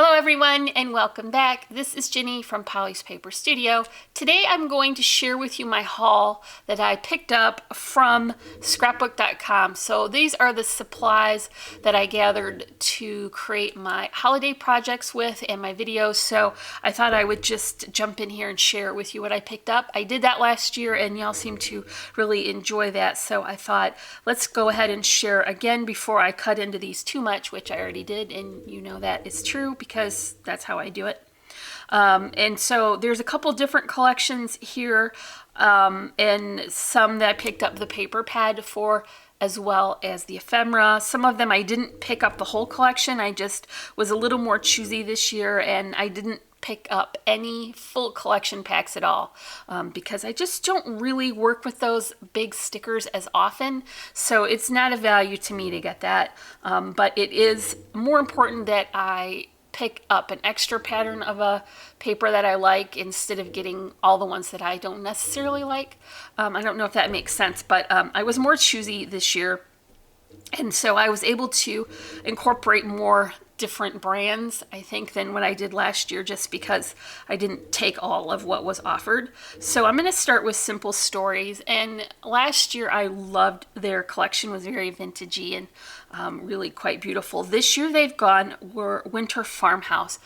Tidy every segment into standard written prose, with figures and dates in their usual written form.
Hello everyone and welcome back. This is Jenny from Polly's Paper Studio. Today I'm going to share with you my haul that I picked up from scrapbook.com. So these are the supplies that I gathered to create my holiday projects with and my videos. So I thought I would just jump in here and share with you what I picked up. I did that last year and y'all seem to really enjoy that. So I thought let's go ahead and share again before I cut into these too much, which I already did, and you know that is true because that's how I do it. And so there's a couple different collections here, and some that I picked up the paper pad for, as well as the ephemera. Some of them I didn't pick up the whole collection. I just was a little more choosy this year, and I didn't pick up any full collection packs at all because I just don't really work with those big stickers as often. So it's not a value to me to get that, but it is more important that I pick up an extra pattern of a paper that I like instead of getting all the ones that I don't necessarily like. I don't know if that makes sense, but I was more choosy this year, and so I was able to incorporate more different brands, I think, than what I did last year, just because I didn't take all of what was offered. So I'm going to start with Simple Stories, and last year I loved their collection. It was very vintagey and really quite beautiful. This year they've gone Winter Farmhouse,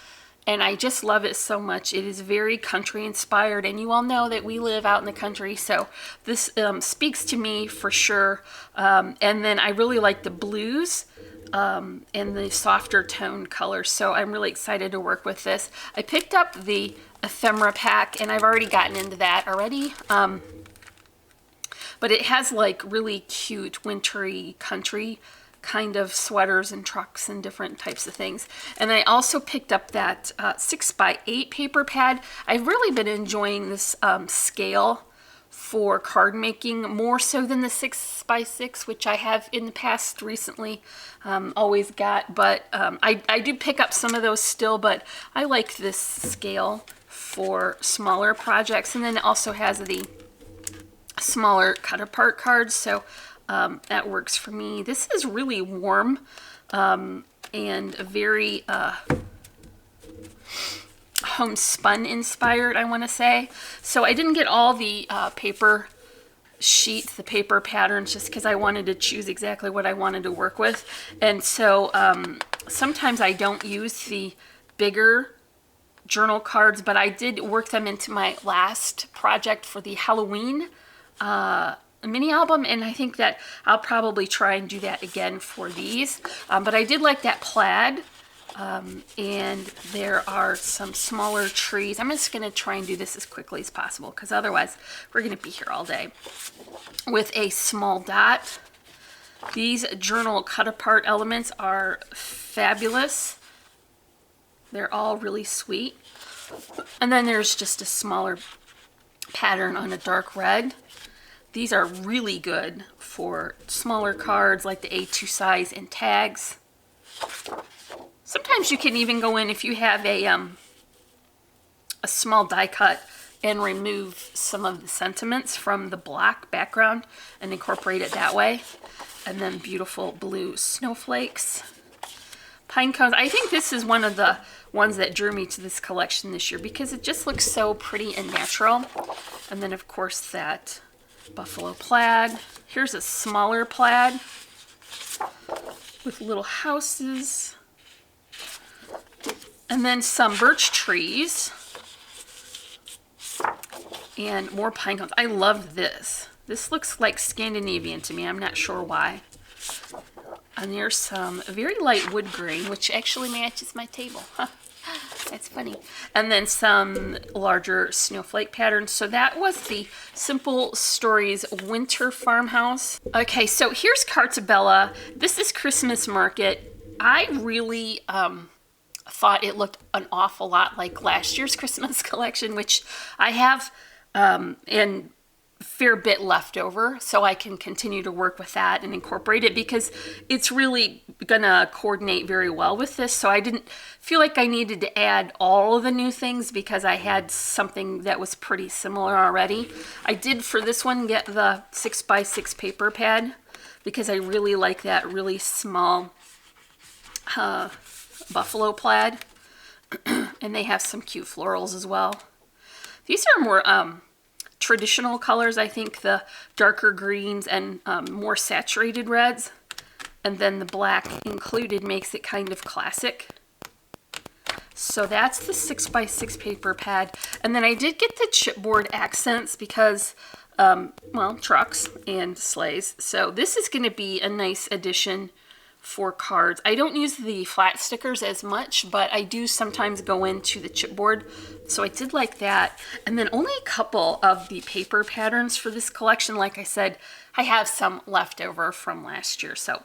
and I just love it so much. It is very country inspired, and you all know that we live out in the country, so this speaks to me for sure. And then I really like the blues and the softer tone colors, so I'm really excited to work with this. I picked up the ephemera pack, and I've already gotten into that already, but it has like really cute wintry country kind of sweaters and trucks and different types of things. And I also picked up that 6x8 paper pad. I've really been enjoying this scale for card making more so than the 6x6, which I have in the past recently always got, but I do pick up some of those still, but I like this scale for smaller projects. And then it also has the smaller cut apart cards, so that works for me. This is really warm and very homespun inspired, I want to say. So I didn't get all the paper sheets, the paper patterns, just because I wanted to choose exactly what I wanted to work with. And so sometimes I don't use the bigger journal cards, but I did work them into my last project for the Halloween mini album, and I think that I'll probably try and do that again for these. But I did like that plaid, and there are some smaller trees. I'm just going to try and do this as quickly as possible because otherwise we're going to be here all day. With a small dot. These journal cut apart elements are fabulous. They're all really sweet. And then there's just a smaller pattern on a dark red. These are really good for smaller cards like the A2 size and tags. Sometimes you can even go in if you have a small die cut and remove some of the sentiments from the black background and incorporate it that way. And then beautiful blue snowflakes. Pine cones. I think this is one of the ones that drew me to this collection this year because it just looks so pretty and natural. And then of course that buffalo plaid. Here's a smaller plaid with little houses. And then some birch trees. And more pine cones. I love this. This looks like Scandinavian to me. I'm not sure why. And there's some very light wood grain, which actually matches my table. That's funny. And then some larger snowflake patterns. So that was the Simple Stories Winter Farmhouse. Okay, so here's Carta. This is Christmas Market. I really thought it looked an awful lot like last year's Christmas collection, which I have and fair bit left over, so I can continue to work with that and incorporate it because it's really gonna coordinate very well with this. So I didn't feel like I needed to add all of the new things because I had something that was pretty similar already. I did for this one get the 6x6 paper pad because I really like that really small buffalo plaid. And they have some cute florals as well. These are more traditional colors. I think the darker greens and more saturated reds. And then the black included makes it kind of classic. So that's the 6x6 paper pad. And then I did get the chipboard accents because, well, trucks and sleighs. So this is going to be a nice addition for cards. I don't use the flat stickers as much, but I do sometimes go into the chipboard. So I did like that. And then only a couple of the paper patterns for this collection. Like I said, I have some left over from last year. So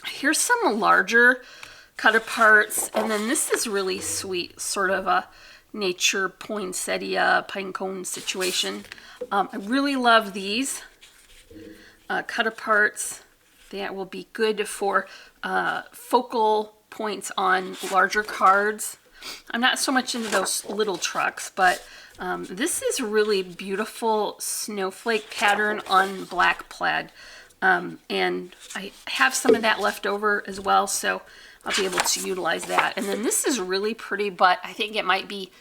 here's some larger cut aparts. And then this is really sweet, sort of a nature poinsettia pine cone situation. I really love these cut aparts. That will be good for focal points on larger cards. I'm not so much into those little trucks, but this is really beautiful snowflake pattern on black plaid. And I have some of that left over as well, so I'll be able to utilize that. And then this is really pretty, but I think it might be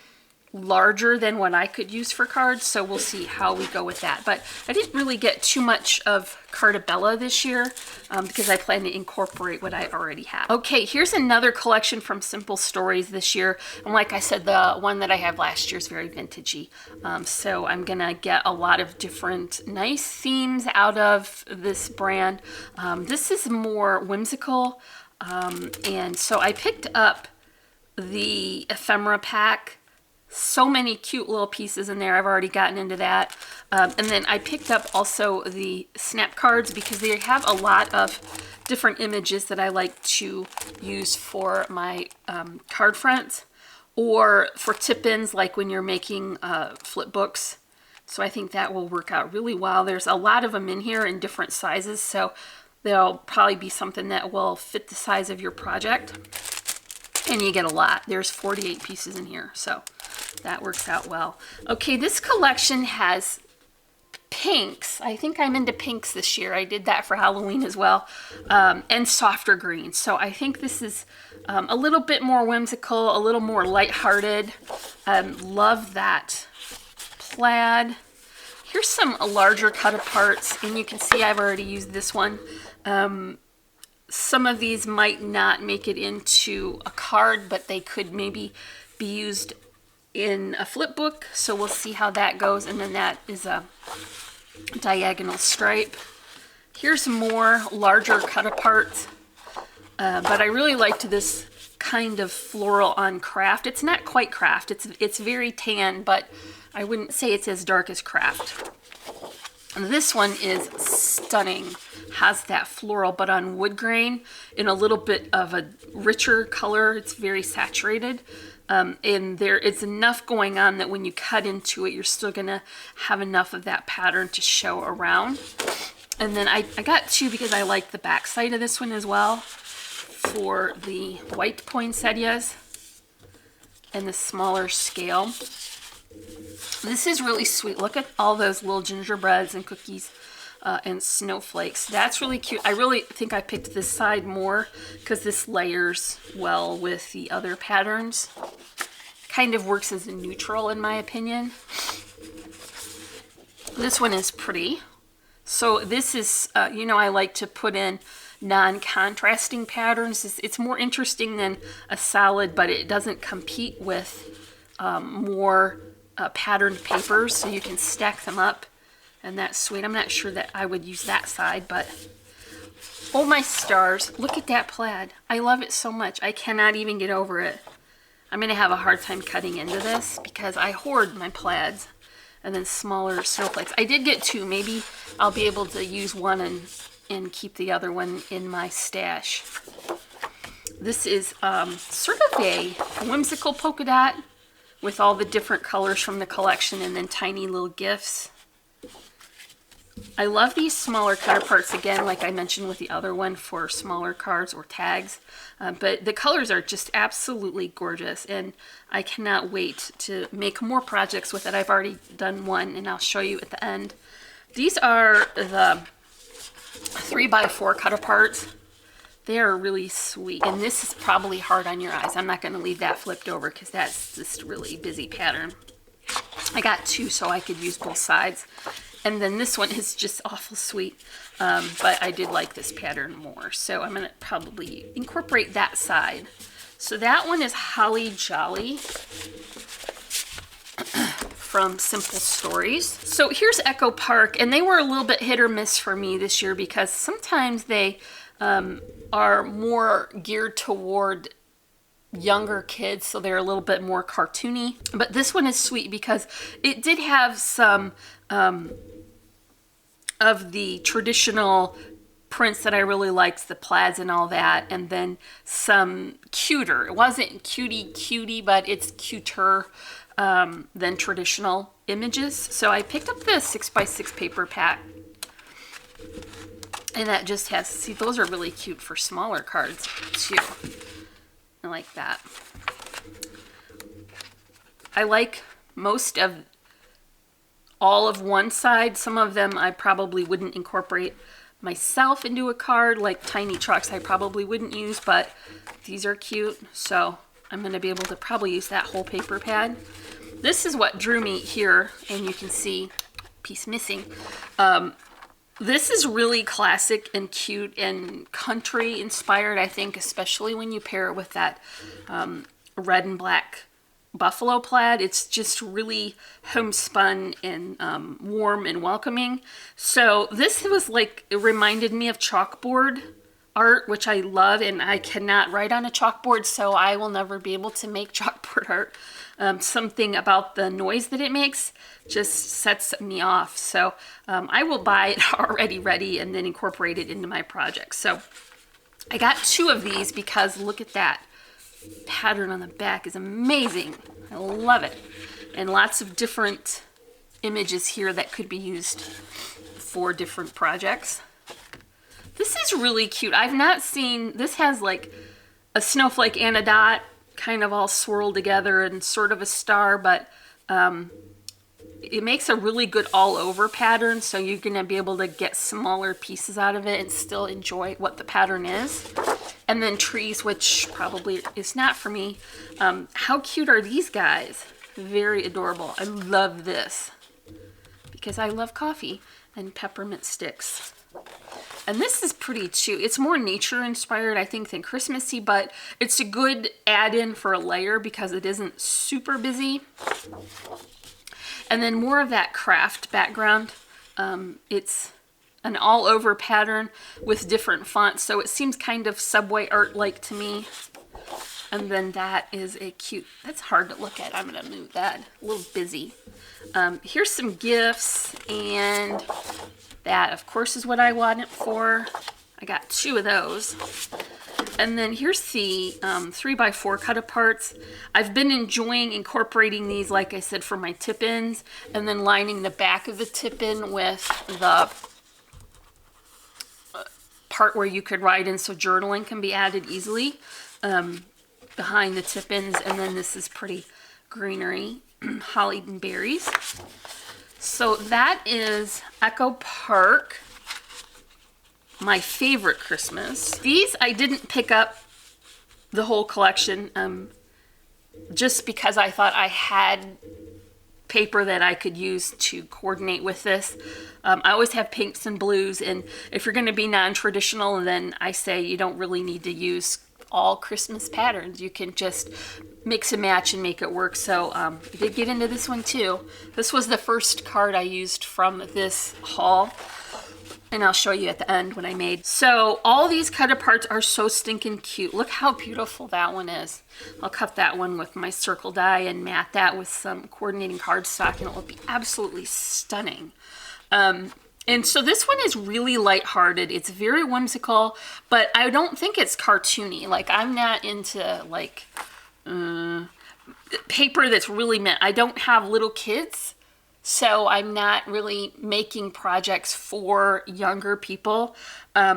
larger than what I could use for cards, so we'll see how we go with that. But I didn't really get too much of Carta this year because I plan to incorporate what I already have. Okay, here's another collection from Simple Stories this year, and like I said, the one that I have last year is very vintagey, so I'm gonna get a lot of different nice themes out of this brand. This is more whimsical, and so I picked up the ephemera pack. So many cute little pieces in there. I've already gotten into that. And then I picked up also the snap cards because they have a lot of different images that I like to use for my card fronts or for tip-ins, like when you're making flip books. So I think that will work out really well. There's a lot of them in here in different sizes, so there'll probably be something that will fit the size of your project. And you get a lot. There's 48 pieces in here, so that works out well. Okay, this collection has pinks. I think I'm into pinks this year. I did that for Halloween as well. And softer greens. So I think this is a little bit more whimsical, a little more lighthearted. Love that plaid. Here's some larger cut aparts, and you can see I've already used this one. Some of these might not make it into a card, but they could maybe be used in a flip book, so we'll see how that goes. And then that is a diagonal stripe. Here's more larger cut aparts, but I really liked this kind of floral on craft. It's not quite craft, it's very tan, but I wouldn't say it's as dark as craft. And this one is stunning. Has that floral, but on wood grain in a little bit of a richer color. It's very saturated. And there is enough going on that when you cut into it, you're still gonna have enough of that pattern to show around. And then I got two because I like the back side of this one as well for the white poinsettias and the smaller scale. This is really sweet. Look at all those little gingerbreads and cookies and snowflakes. That's really cute. I really think I picked this side more because this layers well with the other patterns. Kind of works as a neutral in my opinion. This one is pretty. So this is, you know, I like to put in non-contrasting patterns. It's more interesting than a solid, but it doesn't compete with more patterned papers, so you can stack them up, and that's sweet. I'm not sure that I would use that side, but oh my stars, look at that plaid. I love it so much. I cannot even get over it. I'm gonna have a hard time cutting into this because I hoard my plaids. And then smaller snowflakes. I did get two. Maybe I'll be able to use one and keep the other one in my stash. This is sort of a whimsical polka dot with all the different colors from the collection and then tiny little gifts. I love these smaller cut aparts again, like I mentioned with the other one for smaller cards or tags. But the colors are just absolutely gorgeous, and I cannot wait to make more projects with it. I've already done one, and I'll show you at the end. These are the 3x4 cut aparts. They are really sweet. And this is probably hard on your eyes. I'm not going to leave that flipped over because that's just really busy pattern. I got 2 so I could use both sides. And then this one is just awful sweet. But I did like this pattern more. So I'm going to probably incorporate that side. So that one is Holly Jolly from Simple Stories. So here's Echo Park, and they were a little bit hit or miss for me this year because sometimes they are more geared toward younger kids, so they're a little bit more cartoony. But this one is sweet because it did have some of the traditional prints that I really liked, the plaids and all that, and then some cuter. It wasn't cutie, but it's cuter than traditional images. So I picked up this 6x6 paper pack. And that just has, see, those are really cute for smaller cards too. I like that. I like most of all of one side. Some of them I probably wouldn't incorporate myself into a card, like tiny trucks I probably wouldn't use, but these are cute. So I'm going to be able to probably use that whole paper pad. This is what drew me here, and you can see piece missing. This is really classic and cute and country inspired, I think, especially when you pair it with that red and black buffalo plaid. It's just really homespun and warm and welcoming. So this was like, it reminded me of chalkboard art, which I love, and I cannot write on a chalkboard, so I will never be able to make chalkboard art. Something about the noise that it makes just sets me off. So I will buy it already ready and then incorporate it into my project. So I got 2 of these because look at that pattern on the back is amazing. I love it. And lots of different images here that could be used for different projects. This is really cute. I've not seen, this has like a snowflake and a dot kind of all swirled together and sort of a star, but it makes a really good all over pattern, so you're going to be able to get smaller pieces out of it and still enjoy what the pattern is. And then trees, which probably is not for me. How cute are these guys? Very adorable. I love this because I love coffee and peppermint sticks. And this is pretty too. It's more nature inspired, I think, than Christmassy, but it's a good add-in for a layer because it isn't super busy. And then more of that craft background. It's an all-over pattern with different fonts, so it seems kind of Subway art-like to me. And then that is a cute, that's hard to look at. I'm going to move that, a little busy. Here's some gifts, and that, of course, is what I want it for. I got 2 of those. And then here's the 3x4 cut-aparts. I've been enjoying incorporating these, like I said, for my tip-ins, and then lining the back of the tip-in with the part where you could write in so journaling can be added easily behind the tip-ins. And then this is pretty greenery, holly and berries. So that is Echo Park, my favorite Christmas. These I didn't pick up the whole collection just because I thought I had paper that I could use to coordinate with this. I always have pinks and blues, and if you're going to be non-traditional, then I say you don't really need to use all Christmas patterns. You can just mix and match and make it work. So I did get into this one too. This was the first card I used from this haul, and I'll show you at the end what I made. So all these cut aparts are so stinking cute. Look how beautiful that one is. I'll cut that one with my circle die and mat that with some coordinating cardstock, and it will be absolutely stunning. And so this one is really lighthearted. It's very whimsical, but I don't think it's cartoony. Like, I'm not into like paper that's really meant. I don't have little kids, so I'm not really making projects for younger people.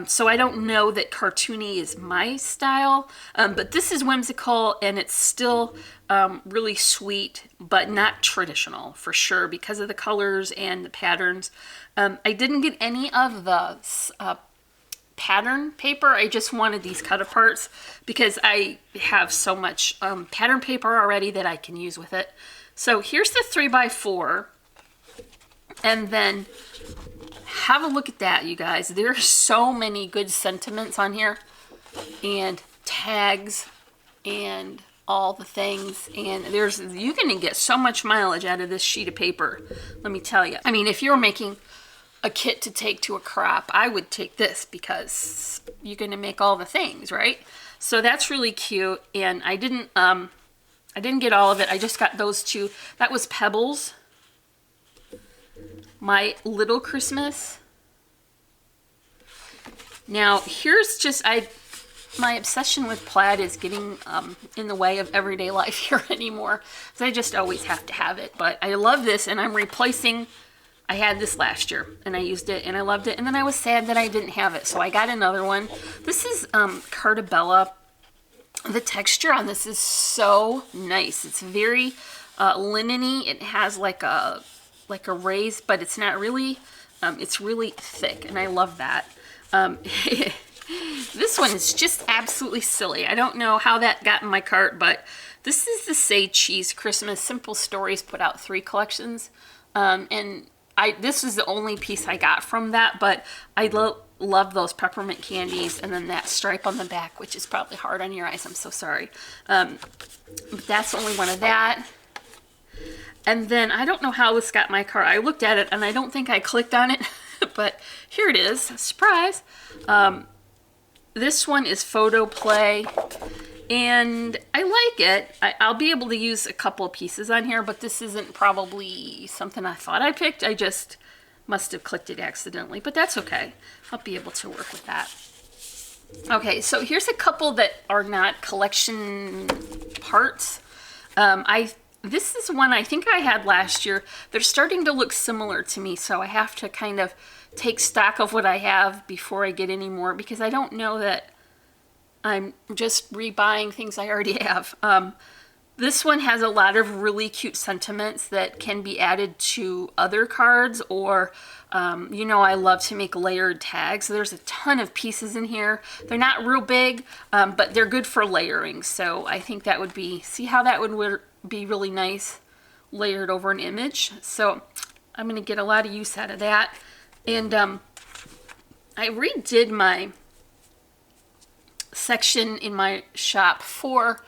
So I don't know that cartoony is my style, but this is whimsical, and it's still really sweet, but not traditional for sure because of the colors and the patterns. I didn't get any of the pattern paper. I just wanted these cut aparts because I have so much pattern paper already that I can use with it. So here's the 3x4, and then have a look at that, you guys. There are so many good sentiments on here, and tags, and all the things, and you can get so much mileage out of this sheet of paper, let me tell you. I mean, if you're making a kit to take to a crop, I would take this because you're going to make all the things, right? So that's really cute, and I didn't get all of it. I just got those two. That was Pebbles, My Little Christmas. Now here's just my obsession with plaid is getting in the way of everyday life here anymore. So I just always have to have it. But I love this, and I'm replacing. I had this last year, and I used it, and I loved it. And then I was sad that I didn't have it, so I got another one. This is Carta. The texture on this is so nice. It's very linen-y. It has like a raise, but it's not really. It's really thick, and I love that. This one is just absolutely silly. I don't know how that got in my cart, but this is the Say Cheese Christmas. Simple Stories put out 3 collections, and this is the only piece I got from that, but I love those peppermint candies, and then that stripe on the back, which is probably hard on your eyes. I'm so sorry. But that's only one of that. And then I don't know how this got my cart. I looked at it, and I don't think I clicked on it, but here it is. Surprise. This one is Photo Play, and I like it. I'll be able to use a couple of pieces on here, but this isn't probably something I thought I picked. I just must have clicked it accidentally, but that's okay. I'll be able to work with that. Okay, so here's a couple that are not collection parts. This is one I think I had last year. They're starting to look similar to me, so I have to kind of take stock of what I have before I get any more, because I don't know that I'm just rebuying things I already have. This one has a lot of really cute sentiments that can be added to other cards, or you know, I love to make layered tags. There's a ton of pieces in here. They're not real big, but they're good for layering. So I think that would be, see how that would be really nice layered over an image. So I'm going to get a lot of use out of that. And I redid my section in my shop for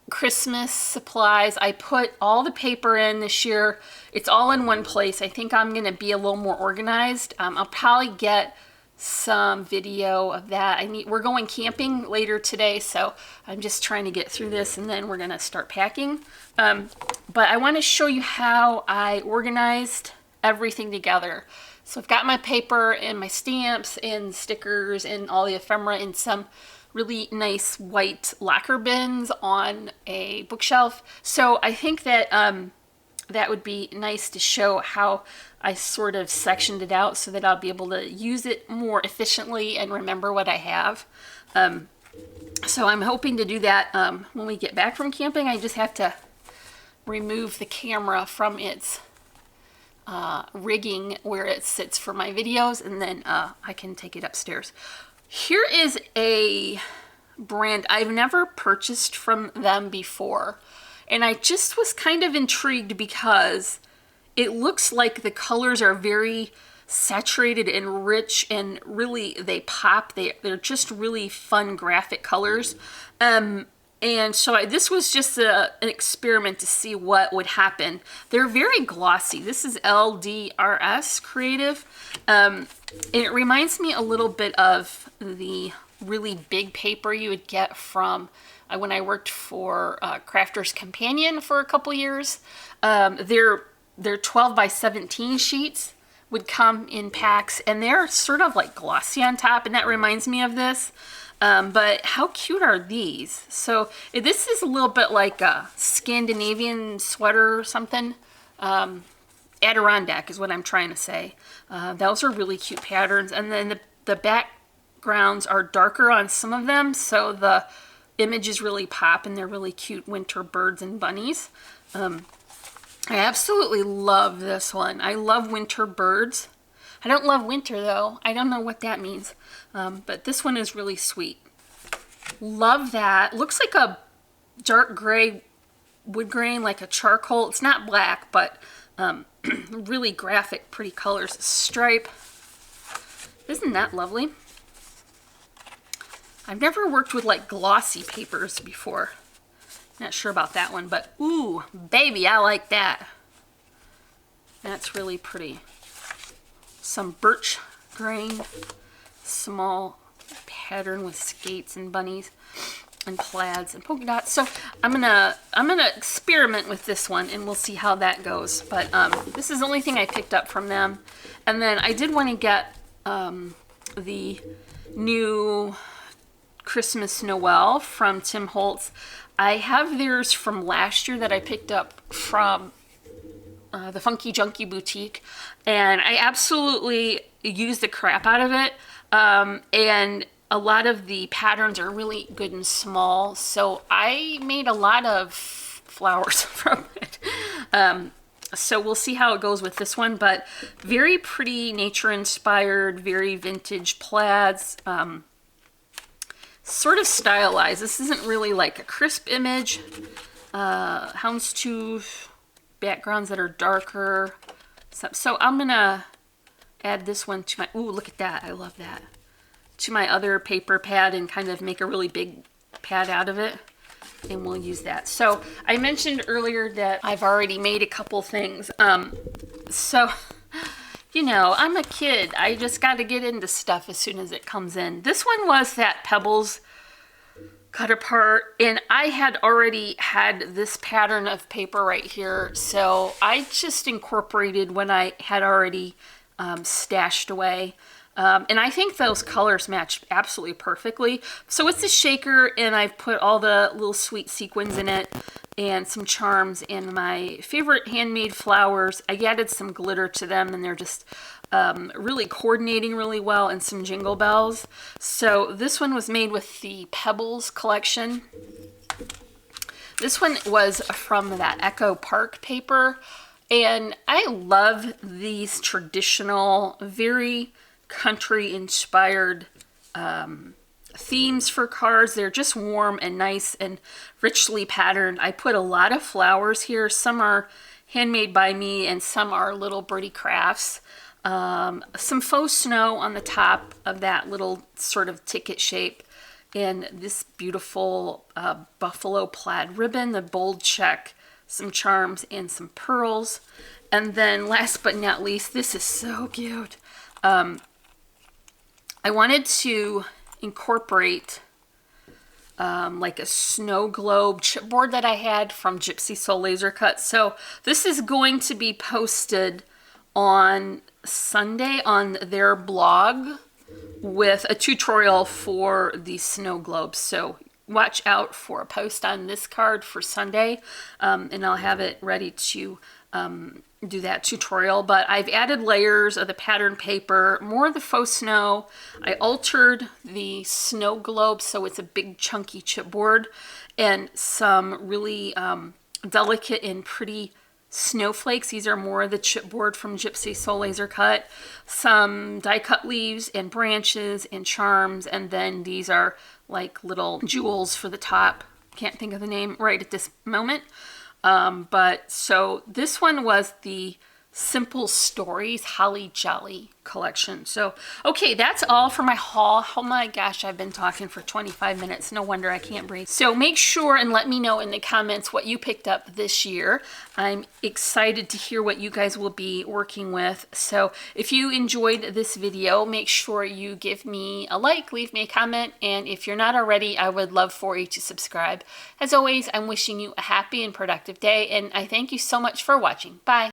Christmas supplies. I put all the paper in this year. It's all in one place. I think I'm going to be a little more organized. I'll probably get some video of that. We're going camping later today, so I'm just trying to get through this, and then we're going to start packing. But I want to show you how I organized everything together. So I've got my paper and my stamps and stickers and all the ephemera in some really nice white locker bins on a bookshelf. So I think that that would be nice to show how I sort of sectioned it out so that I'll be able to use it more efficiently and remember what I have. So I'm hoping to do that when we get back from camping. I just have to remove the camera from its rigging where it sits for my videos, and then I can take it upstairs. Here is a brand I've never purchased from them before, and I just was kind of intrigued because it looks like the colors are very saturated and rich, and really they pop. They're just really fun graphic colors. And so this was just an experiment to see what would happen. They're very glossy. This is LDRS Creative. And it reminds me a little bit of the really big paper you would get from when I worked for Crafter's Companion for a couple years. They're 12 by 17 sheets would come in packs, and they're sort of like glossy on top, and that reminds me of this. But how cute are these? So this is a little bit like a Scandinavian sweater or something. Adirondack is what I'm trying to say. Those are really cute patterns. And then the backgrounds are darker on some of them, so the images really pop, and they're really cute winter birds and bunnies. I absolutely love this one. I love winter birds, I don't love winter though. I don't know what that means. But this one is really sweet. Love that. Looks like a dark gray wood grain, like a charcoal. It's not black, but really graphic, pretty colors. Stripe. Isn't that lovely? I've never worked with like glossy papers before. Not sure about that one, but ooh, baby, I like that. That's really pretty. Some birch grain, small pattern with skates and bunnies and plaids and polka dots. So I'm gonna experiment with this one and we'll see how that goes. But this is the only thing I picked up from them. And then I did want to get the new Christmas Noel from Tim Holtz. I have theirs from last year that I picked up from the Funky Junkie Boutique, and I absolutely used the crap out of it. And a lot of the patterns are really good and small, so I made a lot of flowers from it. So we'll see how it goes with this one, but very pretty nature-inspired, very vintage plaids. Sort of stylized. This isn't really like a crisp image. Houndstooth backgrounds that are darker. So I'm gonna add this one to my, ooh, look at that. I love that. To my other paper pad and kind of make a really big pad out of it. And we'll use that. So I mentioned earlier that I've already made a couple things. So, you know, I'm a kid. I just got to get into stuff as soon as it comes in. This one was that Pebbles cut apart, and I had already had this pattern of paper right here. So I just incorporated when I had already stashed away. And I think those colors match absolutely perfectly. So it's a shaker, and I've put all the little sweet sequins in it and some charms and my favorite handmade flowers. I added some glitter to them, and they're just really coordinating really well, and some jingle bells. So this one was made with the Pebbles collection. This one was from that Echo Park paper, and I love these traditional, very country inspired themes for cards. They're just warm and nice and richly patterned. I put a lot of flowers here. Some are handmade by me and some are little birdie crafts. Some faux snow on the top of that little sort of ticket shape, and this beautiful buffalo plaid ribbon, the bold check, some charms and some pearls. And then last but not least, this is so cute. I wanted to incorporate like a snow globe chipboard that I had from Gypsy Soul Laser Cut. So this is going to be posted on Sunday on their blog with a tutorial for the snow globes. So watch out for a post on this card for Sunday, and I'll have it ready to do that tutorial. But I've added layers of the pattern paper, more of the faux snow. I altered the snow globe so it's a big chunky chipboard, and some really delicate and pretty snowflakes. These are more of the chipboard from Gypsy Soul Laser Cut. Some die cut leaves and branches and charms, and then these are like little jewels for the top. Can't think of the name right at this moment. But so this one was the Simple Stories Holly Jolly collection. So, okay, that's all for my haul. Oh my gosh, I've been talking for 25 minutes. No wonder I can't breathe. So make sure and let me know in the comments what you picked up this year. I'm excited to hear what you guys will be working with. So if you enjoyed this video, make sure you give me a like, leave me a comment, and if you're not already, I would love for you to subscribe. As always, I'm wishing you a happy and productive day, and I thank you so much for watching. Bye.